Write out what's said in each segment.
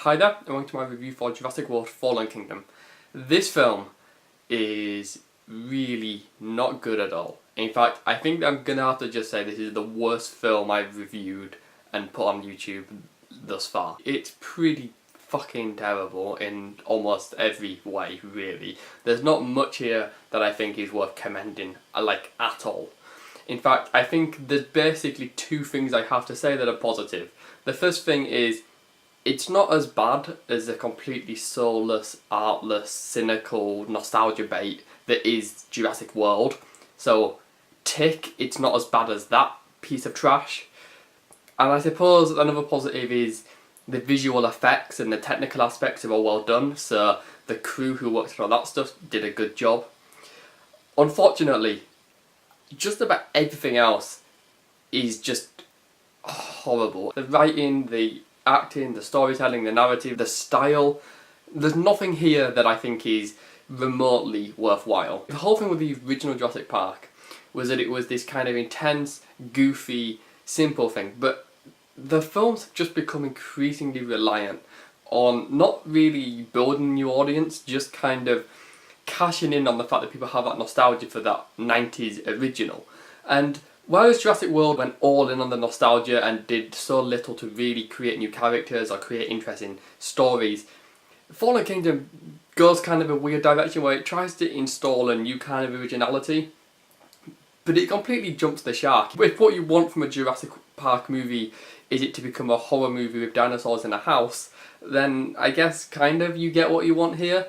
Hi there, and welcome to my review for Jurassic World Fallen Kingdom. This film is really not good at all. In fact, I think I'm gonna have to just say this is the worst film I've reviewed and put on YouTube thus far. It's pretty fucking terrible in almost every way, really. There's not much here that I think is worth commending, like, at all. In fact, I think there's basically two things I have to say that are positive. The first thing is, it's not as bad as the completely soulless, artless, cynical nostalgia bait that is Jurassic World. So, tick, it's not as bad as that piece of trash. And I suppose another positive is the visual effects and the technical aspects are all well done, so the crew who worked on all that stuff did a good job. Unfortunately, just about everything else is just horrible. The writing, the acting, the storytelling, the narrative, the style, there's nothing here that I think is remotely worthwhile. The whole thing with the original Jurassic Park was that it was this kind of intense, goofy, simple thing, but the films have just become increasingly reliant on not really building a new audience, just kind of cashing in on the fact that people have that nostalgia for that 90s original. And whereas Jurassic World went all in on the nostalgia and did so little to really create new characters or create interesting stories, Fallen Kingdom goes kind of a weird direction where it tries to install a new kind of originality, but it completely jumps the shark. If what you want from a Jurassic Park movie is it to become a horror movie with dinosaurs in a house, then I guess kind of you get what you want here.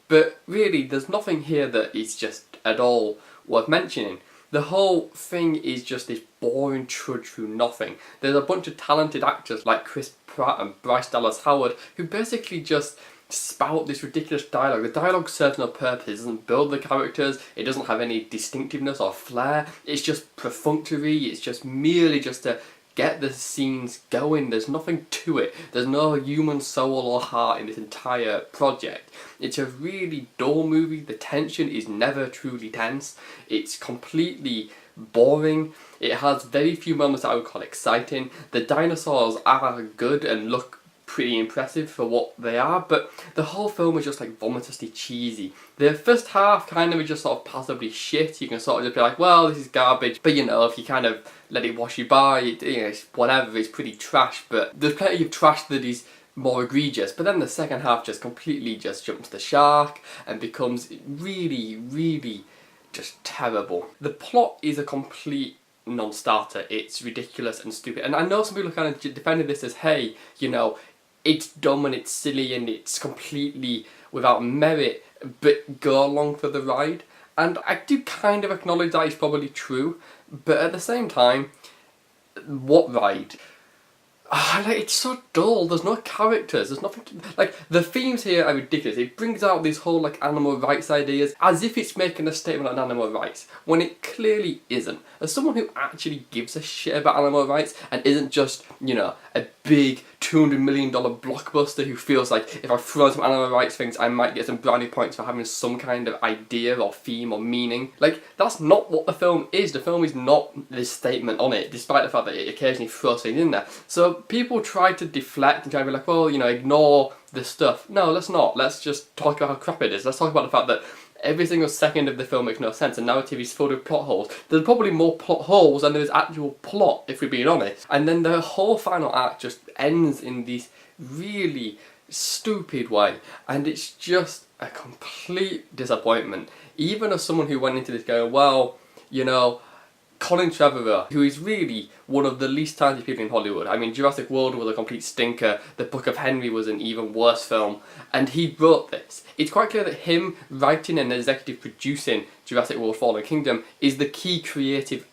But really, there's nothing here that is just at all worth mentioning. The whole thing is just this boring trudge through nothing. There's a bunch of talented actors like Chris Pratt and Bryce Dallas Howard who basically just spout this ridiculous dialogue. The dialogue serves no purpose, it doesn't build the characters, it doesn't have any distinctiveness or flair, it's just perfunctory, it's just merely just to get the scenes going. There's nothing to it. There's no human soul or heart in this entire project. It's a really dull movie. The tension is never truly tense. It's completely boring. It has very few moments that I would call exciting. The dinosaurs are good and look pretty impressive for what they are, but the whole film is just like vomitously cheesy. The first half kind of is just sort of passably shit. You can sort of just be like, well, this is garbage, but you know, if you kind of let it wash you by, it's whatever, it's pretty trash, but there's plenty of trash that is more egregious. But then the second half just completely just jumps the shark and becomes really, really just terrible. The plot is a complete non-starter. It's ridiculous and stupid, and I know some people kind of defended this as, hey, you know, it's dumb and it's silly and it's completely without merit, but go along for the ride. And I do kind of acknowledge that is probably true, but at the same time, what ride? Like, it's so dull, there's no characters, there's nothing to, like, the themes here are ridiculous. It brings out these whole, like, animal rights ideas as if it's making a statement on animal rights, when it clearly isn't. As someone who actually gives a shit about animal rights and isn't just, you know, a big $200 million blockbuster who feels like if I throw some animal rights things I might get some brownie points for having some kind of idea or theme or meaning. Like, that's not what the film is. The film is not this statement on it, despite the fact that it occasionally throws things in there. So people try to deflect and try to be like, well, you know, ignore this stuff. No, let's not. Let's just talk about how crap it is. Let's talk about the fact that every single second of the film makes no sense. The narrative is filled with plot holes. There's probably more plot holes than there is actual plot, if we're being honest. And then the whole final act just ends in this really stupid way. And it's just a complete disappointment. Even as someone who went into this going, well, you know, Colin Trevorrow, who is really one of the least talented people in Hollywood. I mean, Jurassic World was a complete stinker, The Book of Henry was an even worse film, and he wrote this. It's quite clear that him writing and executive producing Jurassic World Fallen Kingdom is the key creative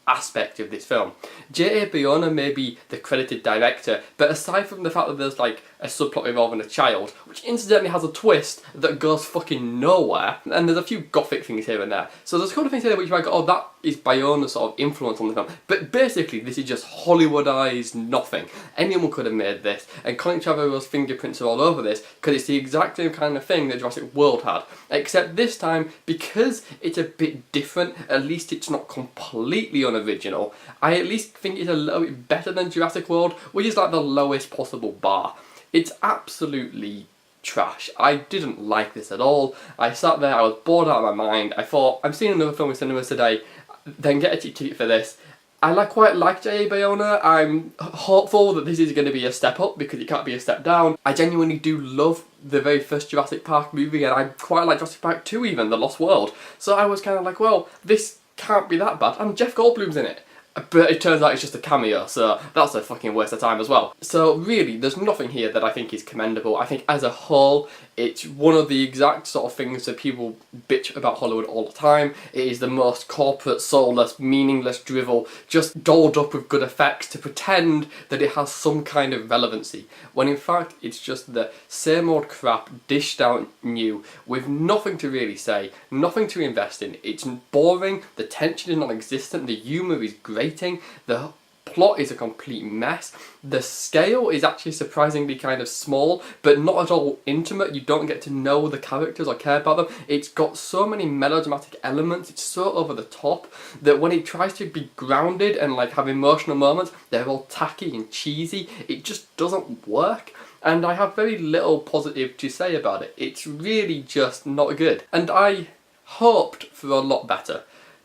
aspect of this film. J.A. Bayona may be the credited director, but aside from the fact that there's like a subplot involving a child, which incidentally has a twist that goes fucking nowhere, and there's a few gothic things here and there. So there's a couple of things here which you might go, oh, that is Bayona's sort of influence on the film. But basically, this is just Hollywoodized nothing. Anyone could have made this, and Colin Trevorrow's fingerprints are all over this, because it's the exact same kind of thing that Jurassic World had. Except this time, because it's a bit different, at least it's not completely unoriginal, I at least think it's a little bit better than Jurassic World, which is like the lowest possible bar. It's absolutely trash. I didn't like this at all. I sat there, I was bored out of my mind. I thought, I'm seeing another film in cinemas today, then get a cheap ticket for this. I quite like J.A. Bayona. I'm hopeful that this is going to be a step up because it can't be a step down. I genuinely do love the very first Jurassic Park movie, and I quite like Jurassic Park 2 even, The Lost World. So I was kind of like, well, this can't be that bad, and Jeff Goldblum's in it. But it turns out it's just a cameo, so that's a fucking waste of time as well. So really, there's nothing here that I think is commendable. I think as a whole, it's one of the exact sort of things that people bitch about Hollywood all the time. It is the most corporate, soulless, meaningless drivel, just dolled up with good effects to pretend that it has some kind of relevancy, when in fact it's just the same old crap dished out new with nothing to really say, nothing to invest in. It's boring, the tension is non-existent, the humour is grating, the plot is a complete mess. The scale is actually surprisingly kind of small, but not at all intimate. You don't get to know the characters or care about them. It's got so many melodramatic elements, it's so over the top, that when it tries to be grounded and like have emotional moments, they're all tacky and cheesy. It just doesn't work. And I have very little positive to say about it. It's really just not good. And I hoped for a lot better,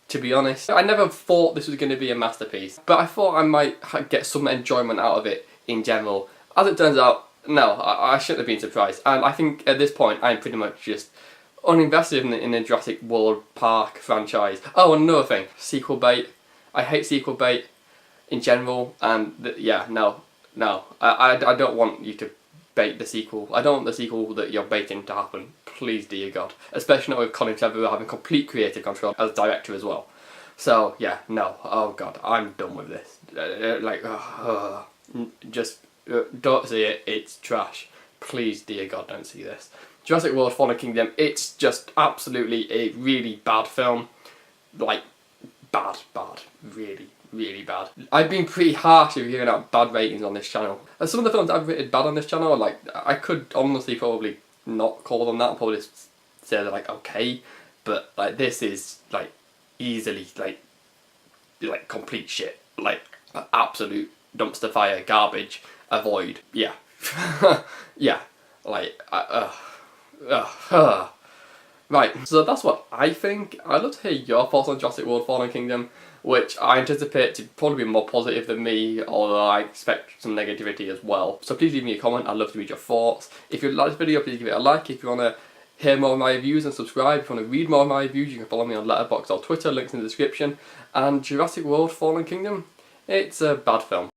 to be honest. I never thought this was going to be a masterpiece, but I thought I might get some enjoyment out of it in general. As it turns out, no, I shouldn't have been surprised. And I think at this point, I'm pretty much just uninvested in the Jurassic World Park franchise. Oh, and another thing, sequel bait. I hate sequel bait in general, and yeah, no. I don't want you to bait the sequel. I don't want the sequel that you're baiting to happen. Please, dear God. Especially not with Colin Trevorrow having complete creative control as director as well. So, yeah, no. Oh God, I'm done with this. Don't see it. It's trash. Please, dear God, don't see this. Jurassic World Fallen Kingdom, it's just absolutely a really bad film. Like, bad. Really bad. I've been pretty harsh with giving out bad ratings on this channel. And some of the films I've rated bad on this channel, like, I could honestly probably not call them that, I'll probably just say they're like okay, but like this is like easily like complete shit, like absolute dumpster fire garbage. Avoid, yeah. Yeah, like right, so that's what I think. I'd love to hear your thoughts on Jurassic World Fallen Kingdom, which I anticipate to probably be more positive than me, although I expect some negativity as well. So please leave me a comment, I'd love to read your thoughts. If you like this video, please give it a like. If you want to hear more of my reviews and subscribe, if you want to read more of my reviews, you can follow me on Letterboxd or Twitter, links in the description. And Jurassic World Fallen Kingdom, it's a bad film.